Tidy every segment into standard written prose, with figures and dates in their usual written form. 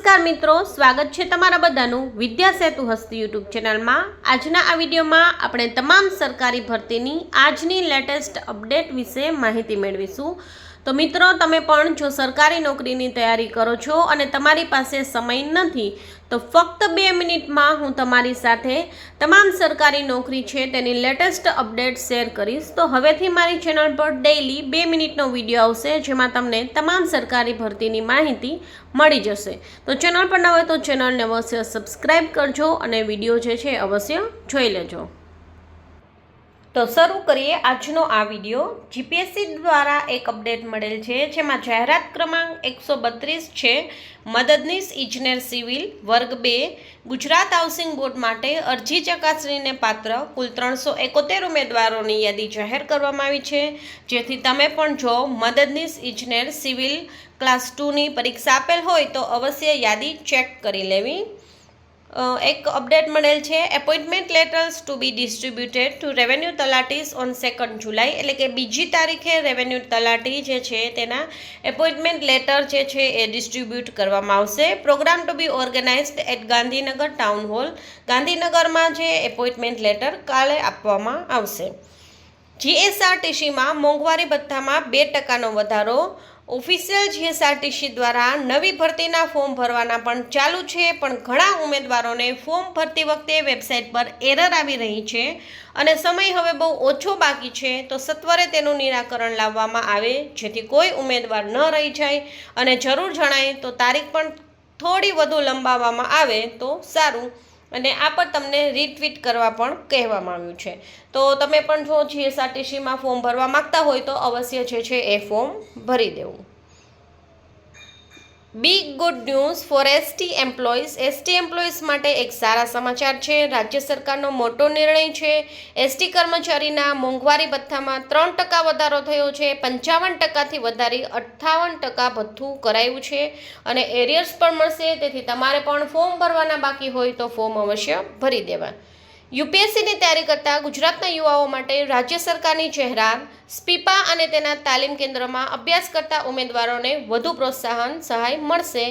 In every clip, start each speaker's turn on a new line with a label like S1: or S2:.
S1: નમસ્કાર મિત્રો, સ્વાગત છે તમારા બધાનું વિદ્યા સેતુ હસ્તી યુટ્યુબ ચેનલમાં। આજના આ વિડીયોમાં આપણે તમામ સરકારી ભરતીની આજની લેટેસ્ટ અપડેટ વિશે માહિતી મેળવીશું। તો મિત્રો, તમે પણ જો સરકારી નોકરીની તૈયારી કરો છો અને તમારી પાસે સમય નથી તો ફક્ત 2 મિનિટમાં હું તમારી સાથે તમામ સરકારી નોકરી છે તેની લેટેસ્ટ અપડેટ શેર કરીશ। તો હવેથી મારી ચેનલ પર ડેઈલી 2 મિનિટનો વિડીયો આવશે જેમાં તમને તમામ સરકારી ભરતીની માહિતી મળી જશે। તો ચેનલ પર ન હોય તો ચેનલને અવશ્ય સબસ્ક્રાઈબ કરજો અને વિડીયો જે છે અવશ્ય જોઈ લેજો। તો શરૂ કરીએ આજનો આ વિડીયો। જીપીએસસી દ્વારા એક અપડેટ મળેલ છે જેમાં જાહેરાત ક્રમાંક 132 છે। મદદનીશ ઇજનેર સિવિલ વર્ગ 2 ગુજરાત હાઉસિંગ બોર્ડ માટે અરજી ચકાસણીને પાત્ર કુલ 371 ઉમેદવારોની યાદી જાહેર કરવામાં આવી છે, જેથી તમે પણ જો મદદનીશ ઇજનેર સિવિલ ક્લાસ 2ની પરીક્ષા આપેલ હોય તો અવશ્ય યાદી ચેક કરી લેવી। એક અપડેટ મળેલ છે। Appointment letters to be distributed to revenue talatis on 2 July, એટલે કે 2જી તારીખે રેવન્યુ તલાટી જે છે તેના એપોઇન્ટમેન્ટ લેટર જે છે એ ડિસ્ટ્રીબ્યુટ કરવામાં આવશે। Program to be organized at Gandhinagar town hall, ગાંધીનગરમાં જે એપોઇન્ટમેન્ટ લેટર કાલે આપવામાં આવશે। જીએસઆરટીસીમાં મોંઘવારી ભથ્થામાં 2% વધારો। ઓફિશિયલ જીએસઆરટીસી દ્વારા નવી ભરતીના ફોર્મ ભરવાના પણ ચાલુ છે, પણ ઘણા ઉમેદવારોને ફોર્મ ભરતી વખતે વેબસાઇટ પર એરર આવી રહી છે અને સમય હવે બહુ ઓછો બાકી છે, તો સત્વરે તેનું નિરાકરણ લાવવામાં આવે જેથી કોઈ ઉમેદવાર ન રહી જાય અને જરૂર જણાય તો તારીખ પણ થોડી વધુ લંબાવવામાં આવે તો સારું, અને આ પર તમને રીટ્વીટ કરવા પણ કહેવામાં આવ્યું છે। તો તમે પણ જો જીએસઆરટીસીમાં ફોર્મ ભરવા માગતા હોય તો અવશ્ય જે છે એ ફોર્મ ભરી દેવું। Big good news for ST employees. ST employees માટે એક સારા સમાચાર છે। રાજ્ય સરકારનો મોટો નિર્ણય છે। એસટી કર્મચારીના મોંઘવારી ભથ્થામાં 3% વધારો થયો છે। 55%થી વધારી 58% ભથ્થું કરાયું છે અને એરિયર્સ પણ મળશે, તેથી તમારે પણ ફોર્મ ભરવાના બાકી હોય તો ફોર્મ અવશ્ય ભરી દેવા। યુપીએસસીની તૈયારી કરતા ગુજરાતના યુવાઓ માટે રાજ્ય સરકારની જાહેરાત। સ્પીપા અને તેના તાલીમ કેન્દ્રમાં અભ્યાસ કરતા ઉમેદવારોને વધુ પ્રોત્સાહન સહાય મળશે।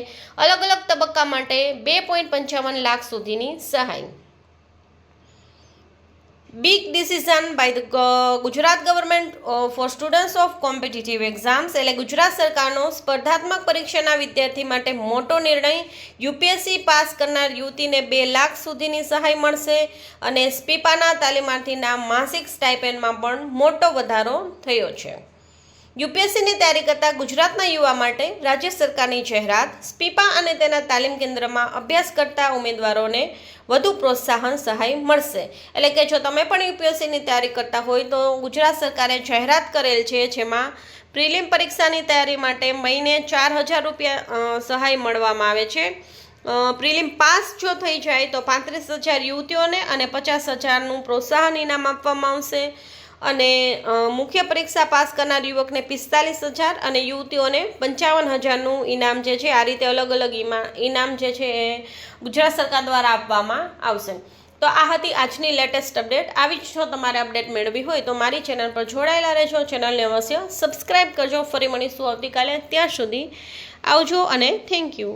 S1: અલગ અલગ તબક્કા માટે 2.55 લાખ સુધીની સહાય। Big decision by the Gujarat government for students of competitive exams, એટલે ગુજરાત સરકારનો સ્પર્ધાત્મક પરીક્ષાના વિદ્યાર્થી માટે મોટો નિર્ણય। યુપીએસસી પાસ કરનાર યુવતીને 2 લાખ સુધીની સહાય મળશે અને સ્પીપાના તાલીમાર્થીના માસિક સ્ટાઇપેન્ડમાં પણ મોટો વધારો થયો છે। યુપીએસસીની તૈયારી કરતા ગુજરાતના યુવા માટે રાજ્ય સરકારની જાહેરાત। સ્પીપા અને તેના તાલીમ કેન્દ્રમાં અભ્યાસ કરતા ઉમેદવારોને વધુ પ્રોત્સાહન સહાય મળશે। એટલે કે જો તમે પણ યુપીએસસીની તૈયારી કરતા હોય તો ગુજરાત સરકારે જાહેરાત કરેલ છે, જેમાં પ્રિલિમ પરીક્ષાની તૈયારી માટે મહિને 4000 રૂપિયા સહાય મળવામાં આવે છે। પ્રિલિમ પાસ જો થઈ જાય તો 35000 યુવતીઓને અને 50000નું પ્રોત્સાહન ઇનામ આપવામાં આવશે અને મુખ્ય પરીક્ષા પાસ કરનાર યુવકને 45000 અને યુવતીઓને 55000નું ઇનામ જે છે, આ રીતે અલગ અલગ ઇનામ જે છે એ ગુજરાત સરકાર દ્વારા આપવામાં આવશે। તો આ હતી આજની લેટેસ્ટ અપડેટ। આવી જ જો તમારે અપડેટ મેળવી હોય તો મારી ચેનલ પર જોડાયેલા રહેજો, ચેનલને અવશ્ય સબસ્ક્રાઈબ કરજો। ફરી મળીશું આવતીકાલે, ત્યાં સુધી આવજો અને થેન્ક યુ।